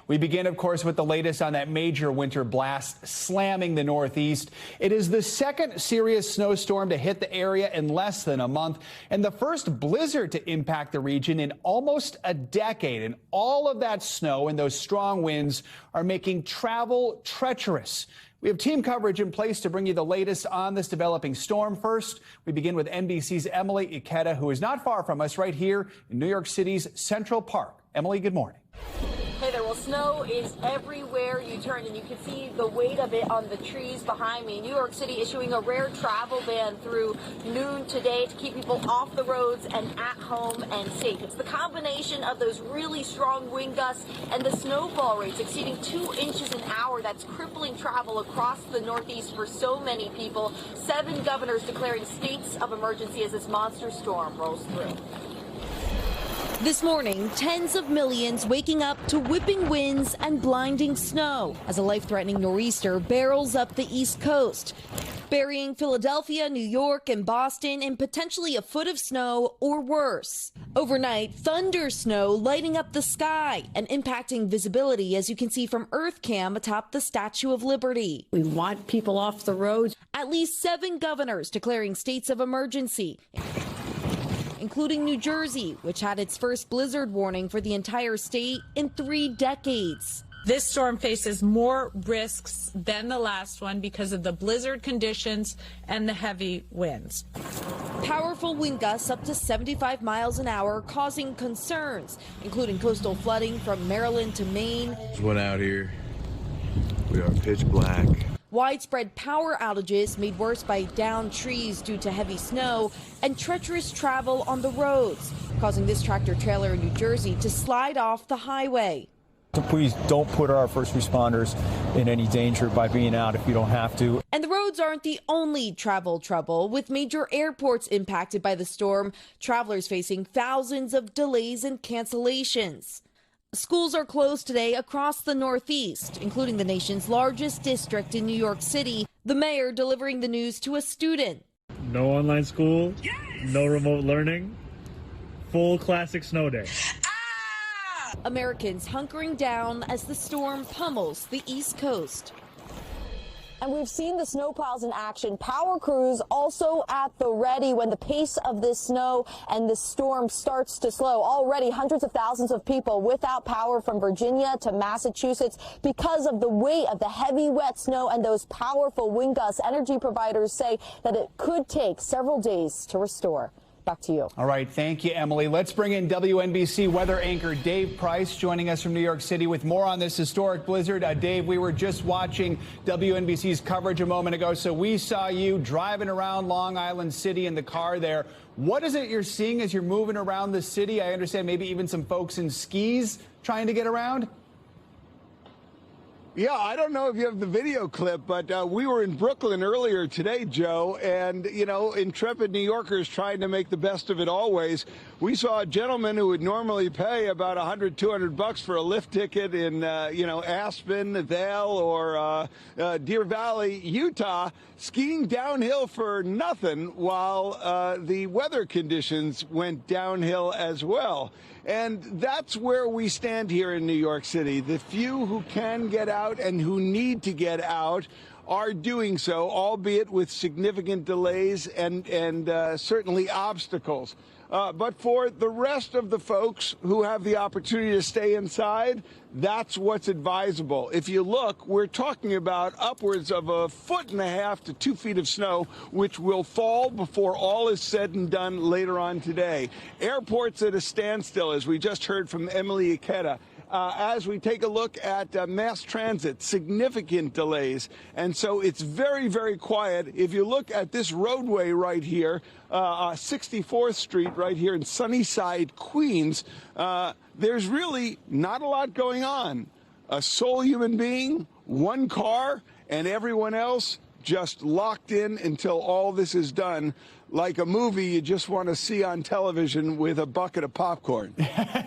We begin, of course, with the latest on that major winter blast slamming the Northeast. It is the second serious snowstorm to hit the area in less than a month and the first blizzard to impact the region in almost a decade. And all of that snow and those strong winds are making travel treacherous. We have team coverage in place to bring you the latest on this developing storm. First, we begin with NBC's Emily Ikeda, who is not far from us right here in New York City's Central Park. Emily, good morning. Hey there. Well, snow is everywhere you turn, and you can see the weight of it on the trees behind me. New York City issuing a rare travel ban through noon today to keep people off the roads and at home and safe. It's the combination of those really strong wind gusts and the snowfall rates exceeding 2 inches an hour that's crippling travel across the Northeast for so many people. 7 governors declaring states of emergency as this monster storm rolls through. This morning, tens of millions waking up to whipping winds and blinding snow as a life-threatening nor'easter barrels up the East Coast, burying Philadelphia, New York, and Boston in potentially a foot of snow or worse. Overnight, thunder snow lighting up the sky and impacting visibility, as you can see from EarthCam atop the Statue of Liberty. We want people off the roads. At least 7 governors declaring states of emergency, including New Jersey, which had its first blizzard warning for the entire state in 3 decades. This storm faces more risks than the last one because of the blizzard conditions and the heavy winds. Powerful wind gusts up to 75 miles an hour causing concerns, including coastal flooding from Maryland to Maine. There's one out here. We are pitch black. Widespread power outages made worse by downed trees due to heavy snow and treacherous travel on the roads, causing this tractor trailer in New Jersey to slide off the highway. Please don't put our first responders in any danger by being out if you don't have to. And the roads aren't the only travel trouble. With major airports impacted by the storm, travelers facing thousands of delays and cancellations. Schools are closed today across the Northeast, including the nation's largest district in New York City. The mayor delivering the news to a student. No online school, no remote learning, full classic snow day. Americans hunkering down as the storm pummels the East Coast. And we've seen the snowplows in action. Power crews also at the ready when the pace of this snow and this storm starts to slow. Already hundreds of thousands of people without power from Virginia to Massachusetts because of the weight of the heavy wet snow and those powerful wind gusts. Energy providers say that it could take several days to restore. Back to you. All right. Thank you, Emily. Let's bring in WNBC weather anchor Dave Price joining us from New York City with more on this historic blizzard. Dave, we were just watching WNBC's coverage a moment ago, so we saw you driving around Long Island City in the car there. What is it you're seeing as you're moving around the city? I understand maybe even some folks in skis trying to get around. Yeah, I don't know if you have the video clip, but we were in Brooklyn earlier today, Joe, and, you know, intrepid New Yorkers trying to make the best of it always. We saw a gentleman who would normally pay about $100, $200 for a lift ticket in, Aspen, Vail, or Deer Valley, Utah, skiing downhill for nothing while the weather conditions went downhill as well. And that's where we stand here in New York City. The few who can get out and who need to get out are doing so, albeit with significant delays and certainly obstacles. But for the rest of the folks who have the opportunity to stay inside, that's what's advisable. If you look, we're talking about upwards of 1.5 to 2 feet of snow, which will fall before all is said and done later on today. Airports at a standstill, as we just heard from Emily Ikeda. As we take a look at mass transit, significant delays. And so it's very, very quiet. If you look at this roadway right here, 64th Street right here in Sunnyside, Queens, there's really not a lot going on. A sole human being, one car, and everyone else just locked in until all this is done, like a movie you just want to see on television with a bucket of popcorn.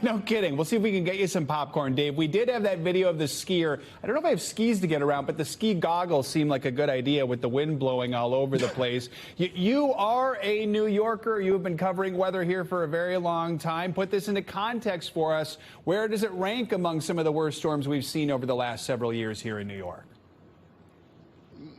No kidding. We'll see if we can get you some popcorn, Dave. We did have that video of the skier. I don't know if I have skis to get around, but the ski goggles seem like a good idea with the wind blowing all over the place. You are a New Yorker. You've been covering weather here for a very long time. Put this into context for us. Where does it rank among some of the worst storms we've seen over the last several years here in New York?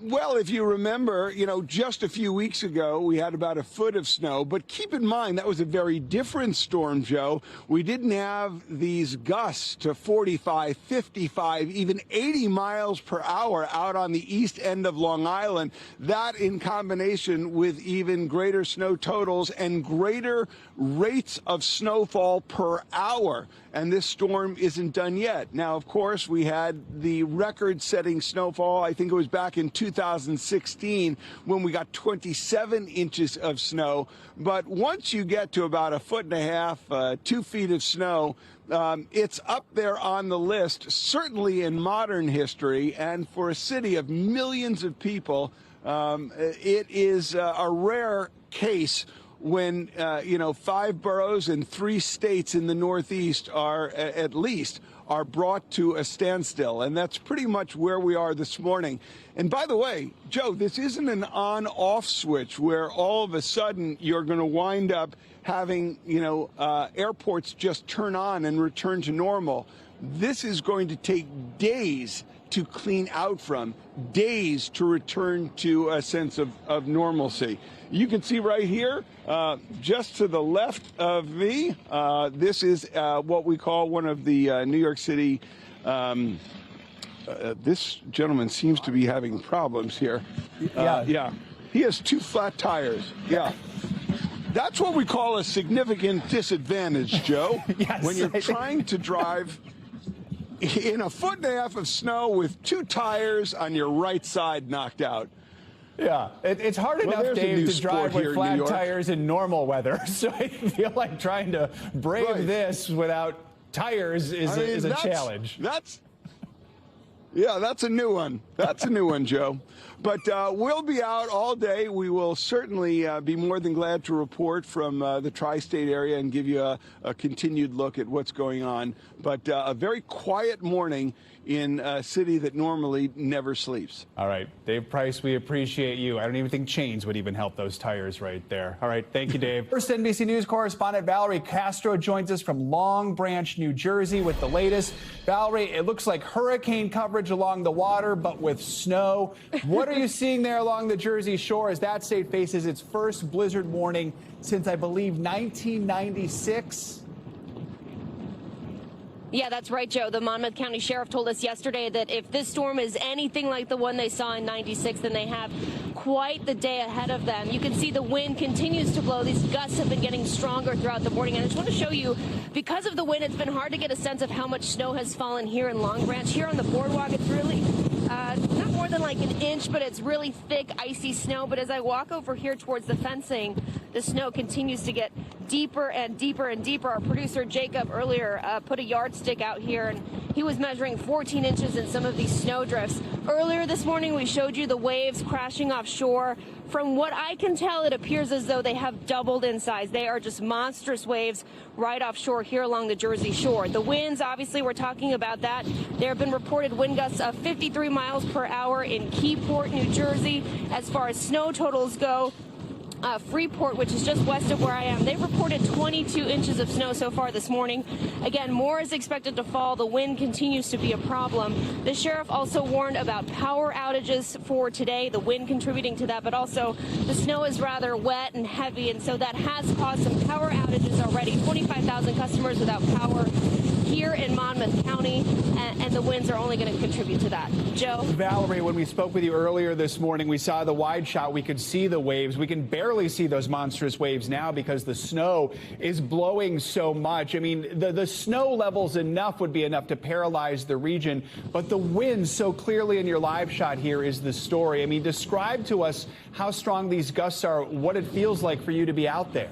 Well, if you remember, just a few weeks ago, we had about a foot of snow. But keep in mind, that was a very different storm, Joe. We didn't have these gusts to 45, 55, even 80 miles per hour out on the east end of Long Island. That in combination with even greater snow totals and greater rates of snowfall per hour. And this storm isn't done yet. Now, of course, we had the record-setting snowfall. I think it was back in 2016 when we got 27 inches of snow. But once you get to about a foot and a half, 2 feet of snow, it's up there on the list, certainly in modern history. And for a city of millions of people, it is a rare case when, 5 boroughs and 3 states in the Northeast are brought to a standstill. And that's pretty much where we are this morning. And by the way, Joe, this isn't an on-off switch where all of a sudden you're going to wind up having, airports just turn on and return to normal. This is going to take days to clean out from, days to return to a sense of normalcy. You can see right here, just to the left of me, this is what we call one of the New York City. This gentleman seems to be having problems here. Yeah. He has 2 flat tires. Yeah. That's what we call a significant disadvantage, Joe. Yes, when you're trying to drive in a foot and a half of snow with 2 tires on your right side knocked out. Yeah, it's hard enough, Dave, to drive with flat tires in normal weather. So I feel like trying to brave this without tires is a challenge. That's a new one. That's a new one, Joe. But we'll be out all day. We will certainly be more than glad to report from the tri-state area and give you a continued look at what's going on. But a very quiet morning in a city that normally never sleeps. All right, Dave Price, we appreciate you. I don't even think chains would even help those tires right there. All right, thank you, Dave. First NBC News correspondent Valerie Castro joins us from Long Branch, New Jersey with the latest. Valerie, it looks like hurricane coverage along the water, but with snow. What are you seeing there along the Jersey shore as that state faces its first blizzard warning since, I believe, 1996? Yeah, that's right, Joe. The Monmouth County Sheriff told us yesterday that if this storm is anything like the one they saw in 96, then they have quite the day ahead of them. You can see the wind continues to blow. These gusts have been getting stronger throughout the morning. And I just want to show you, because of the wind, it's been hard to get a sense of how much snow has fallen here in Long Branch. Here on the boardwalk, it's really not more than like an inch, but it's really thick, icy snow. But as I walk over here towards the fencing, the snow continues to get deeper and deeper and deeper. Our producer Jacob earlier put a yardstick out here, and he was measuring 14 inches in some of these snow drifts. Earlier this morning, we showed you the waves crashing offshore. From what I can tell, it appears as though they have doubled in size. They are just monstrous waves right offshore here along the Jersey shore. The winds, obviously, we're talking about that. There have been reported wind gusts of 53 miles per hour in Keyport, New Jersey. As far as snow totals go, Freeport, which is just west of where I am, they've reported 22 inches of snow so far this morning. Again, more is expected to fall. The wind continues to be a problem. The sheriff also warned about power outages for today, the wind contributing to that, but also the snow is rather wet and heavy, and so that has caused some power outages already. 25,000 customers without power here in Monmouth County, and the winds are only going to contribute to that. Joe? Valerie, when we spoke with you earlier this morning, we saw the wide shot. We could see the waves. We can barely see those monstrous waves now because the snow is blowing so much. I mean, the snow levels would be enough to paralyze the region, but the wind so clearly in your live shot here is the story. I mean, describe to us how strong these gusts are, what it feels like for you to be out there.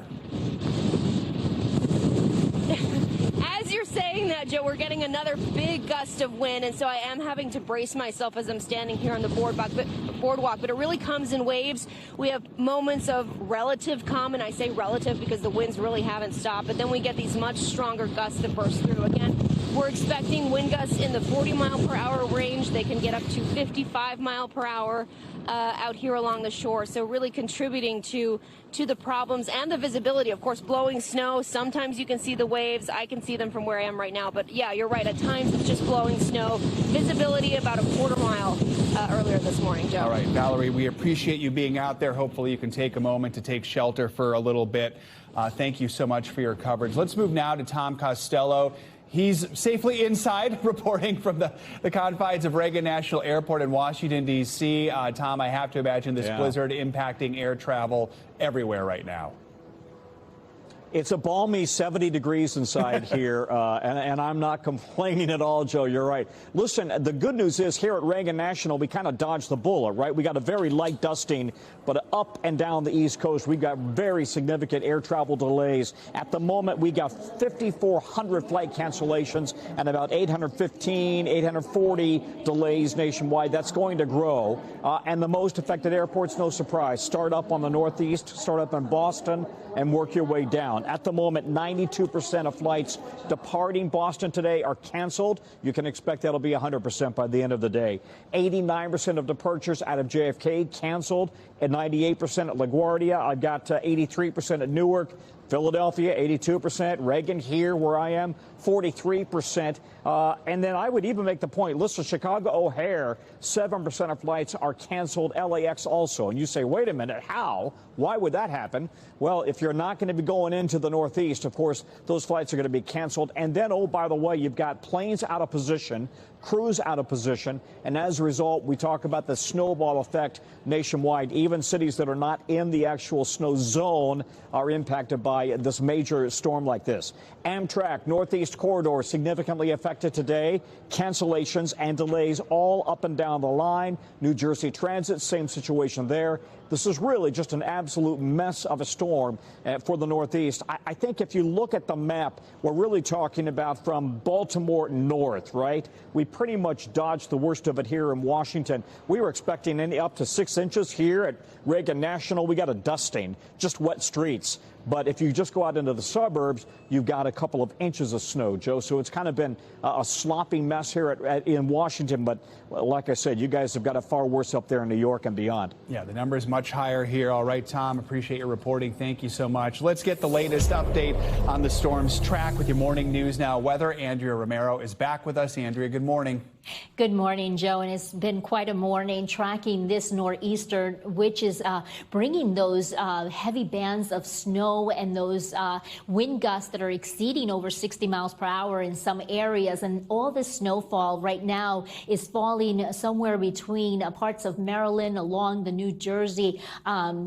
As you're saying that, Joe, we're getting another big gust of wind, and so I am having to brace myself as I'm standing here on the boardwalk, but it really comes in waves. We have moments of relative calm, and I say relative because the winds really haven't stopped, but then we get these much stronger gusts that burst through. Again, we're expecting wind gusts in the 40-mile-per-hour range. They can get up to 55-mile-per-hour out here along the shore, so really contributing to the problems and the visibility. Of course, blowing snow, sometimes you can see the waves. I can see them from where I am right now, but yeah, you're right. At times it's just blowing snow. Visibility about a quarter mile earlier this morning, Joe. All right, Valerie, we appreciate you being out there. Hopefully you can take a moment to take shelter for a little bit. Thank you so much for your coverage. Let's move now to Tom Costello. He's safely inside, reporting from the confines of Reagan National Airport in Washington, D.C. Tom, I have to imagine this blizzard impacting air travel everywhere right now. It's a balmy 70 degrees inside here, and I'm not complaining at all, Joe. You're right. Listen, the good news is here at Reagan National, we kind of dodged the bullet, right? We got a very light dusting, but up and down the East Coast, we got very significant air travel delays. At the moment, we got 5,400 flight cancellations and about 815, 840 delays nationwide. That's going to grow. And the most affected airports, no surprise, start up on the Northeast, start up in Boston, and work your way down. At the moment, 92% of flights departing Boston today are canceled. You can expect that'll be 100% by the end of the day. 89% of departures out of JFK canceled, and 98% at LaGuardia. I've got 83% at Newark. Philadelphia, 82%. Reagan here, where I am, 43%. And then I would even make the point, listen, Chicago O'Hare, 7% of flights are canceled. LAX also. And you say, wait a minute, how? Why would that happen? Well, if you're not going to be going into the Northeast, of course, those flights are going to be canceled. And then, oh, by the way, you've got planes out of position, crews out of position. And as a result, we talk about the snowball effect nationwide. Even cities that are not in the actual snow zone are impacted by this major storm like this. Amtrak Northeast Corridor significantly affected today. Cancellations and delays all up and down the line. New Jersey Transit, same situation there. This is really just an absolute mess of a storm for the Northeast. I think if you look at the map, we're really talking about from Baltimore north, right? We pretty much dodged the worst of it here in Washington. We were expecting up to 6 inches here at Reagan National. We got a dusting, just wet streets. But if you just go out into the suburbs, you've got a couple of inches of snow, Joe. So it's kind of been a sloppy mess here in Washington. But like I said, you guys have got it far worse up there in New York and beyond. Yeah, the number is much higher here. All right, Tom, appreciate your reporting. Thank you so much. Let's get the latest update on the storm's track with your morning news now weather. Andrea Romero is back with us. Andrea, good morning. Good morning, Joe, and it's been quite a morning tracking this nor'easter, which is bringing those heavy bands of snow and those wind gusts that are exceeding over 60 miles per hour in some areas. And all this snowfall right now is falling somewhere between parts of Maryland along the New Jersey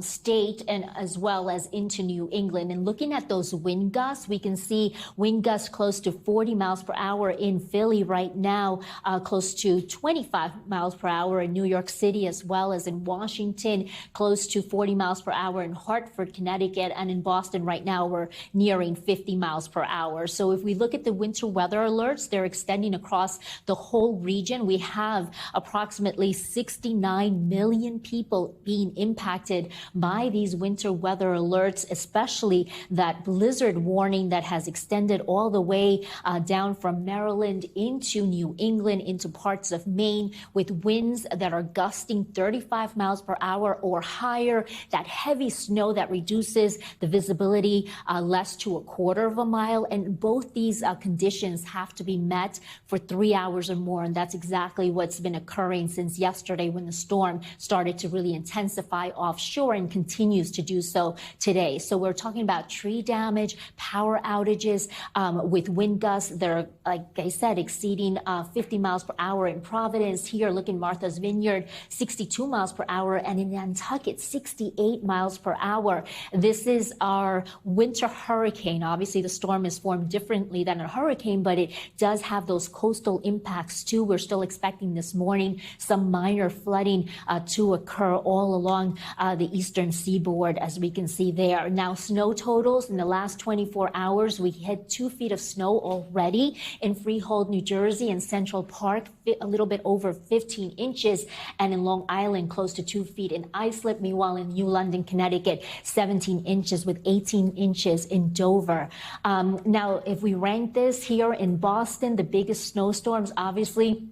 state and as well as into New England. And looking at those wind gusts, we can see wind gusts close to 40 miles per hour in Philly right now, close to 25 miles per hour in New York City, as well as in Washington, close to 40 miles per hour in Hartford, Connecticut, and in Boston right now we're nearing 50 miles per hour. So if we look at the winter weather alerts, they're extending across the whole region. We have approximately 69 million people being impacted by these winter weather alerts, especially that blizzard warning that has extended all the way down from Maryland into New England, into parts of Maine, with winds that are gusting 35 miles per hour or higher, that heavy snow that reduces the visibility less to a quarter of a mile. And both these conditions have to be met for 3 hours or more. And that's exactly what's been occurring since yesterday when the storm started to really intensify offshore and continues to do so today. So we're talking about tree damage, power outages with wind gusts that are, like I said, exceeding 50 miles per per hour in Providence. Here, look in Martha's Vineyard, 62 miles per hour, and in Nantucket, 68 miles per hour. This is our winter hurricane. Obviously, the storm is formed differently than a hurricane, but it does have those coastal impacts too. We're still expecting this morning some minor flooding to occur all along the eastern seaboard, as we can see there. Now, snow totals in the last 24 hours, we hit 2 feet of snow already in Freehold, New Jersey, and Central Park, a little bit over 15 inches, and in Long Island, close to 2 feet in Islip. Meanwhile, in New London, Connecticut, 17 inches with 18 inches in Dover. Now, if we rank this here in Boston, the biggest snowstorms, obviously,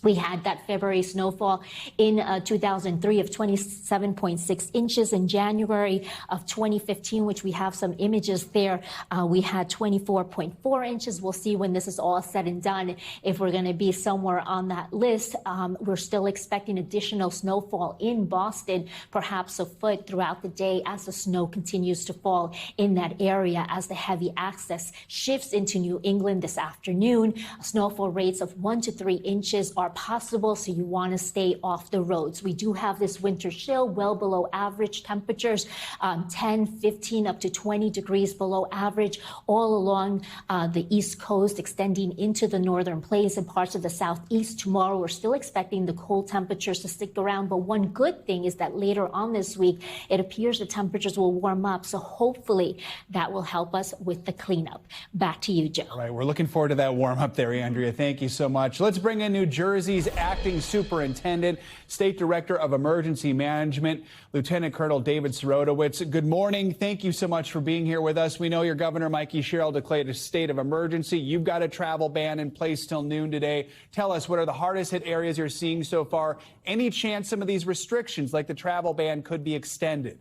we had that February snowfall in 2003 of 27.6 inches. In January of 2015, which we have some images there, we had 24.4 inches. We'll see when this is all said and done if we're going to be somewhere on that list. We're still expecting additional snowfall in Boston, perhaps a foot throughout the day as the snow continues to fall in that area as the heavy access shifts into New England this afternoon. Snowfall rates of 1 to 3 inches are possible, so you want to stay off the roads. We do have this winter chill, well below average temperatures, 10, 15, up to 20 degrees below average all along the East Coast, extending into the northern plains and parts of the southeast. Tomorrow, we're still expecting the cold temperatures to stick around, but one good thing is that later on this week, it appears the temperatures will warm up, so hopefully that will help us with the cleanup. Back to you, Joe. All right, we're looking forward to that warm up there, Andrea. Thank you so much. Let's bring in New Jersey's acting superintendent, State Director of Emergency Management, Lieutenant Colonel David Sirotowicz. Good morning. Thank you so much for being here with us. We know your Governor Mikey Sherrill declared a state of emergency. You've got a travel ban in place till noon today. Tell us, what are the hardest hit areas you're seeing so far? Any chance some of these restrictions, like the travel ban, could be extended?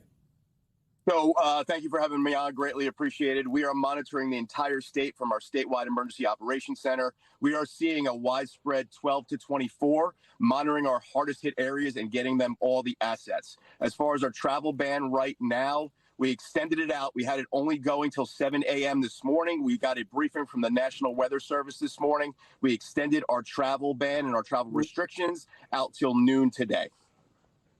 So thank you for having me on. Greatly appreciated. We are monitoring the entire state from our statewide emergency operations center. We are seeing a widespread 12 to 24, monitoring our hardest hit areas and getting them all the assets. As far as our travel ban right now, we extended it out. We had it only going till 7 a.m. this morning. We got a briefing from the National Weather Service this morning. We extended our travel ban and our travel restrictions out till noon today.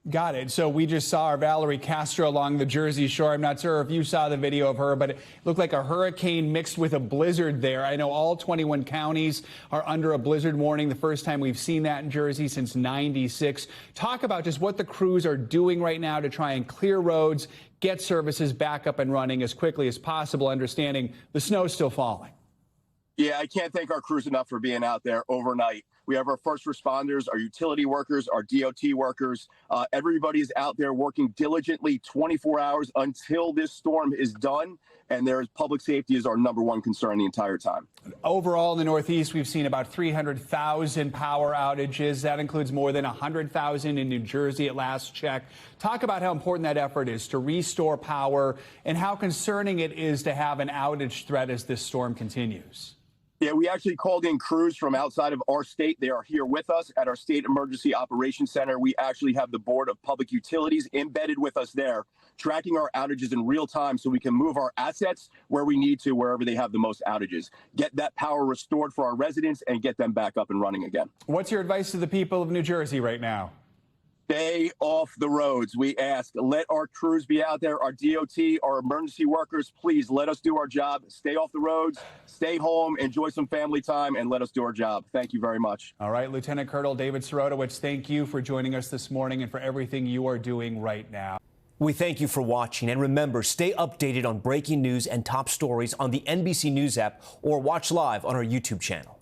Got it. So we just saw our Valerie Castro along the Jersey Shore. I'm not sure if you saw the video of her, but it looked like a hurricane mixed with a blizzard there. I know all 21 counties are under a blizzard warning. The first time we've seen that in Jersey since '96. Talk about just what the crews are doing right now to try and clear roads, get services back up and running as quickly as possible, understanding the snow's still falling. Yeah, I can't thank our crews enough for being out there overnight. We have our first responders, our utility workers, our DOT workers. Everybody's out there working diligently 24 hours until this storm is done. And public safety is our #1 concern the entire time. Overall, in the Northeast, we've seen about 300,000 power outages. That includes more than 100,000 in New Jersey at last check. Talk about how important that effort is to restore power and how concerning it is to have an outage threat as this storm continues. Yeah, we actually called in crews from outside of our state. They are here with us at our State Emergency Operations Center. We actually have the Board of Public Utilities embedded with us there, tracking our outages in real time so we can move our assets where we need to, wherever they have the most outages. Get that power restored for our residents and get them back up and running again. What's your advice to the people of New Jersey right now? Stay off the roads. We ask, let our crews be out there, our DOT, our emergency workers, please let us do our job. Stay off the roads, stay home, enjoy some family time, and let us do our job. Thank you very much. All right, Lieutenant Colonel David Sirotowicz, thank you for joining us this morning and for everything you are doing right now. We thank you for watching, and remember, stay updated on breaking news and top stories on the NBC News app or watch live on our YouTube channel.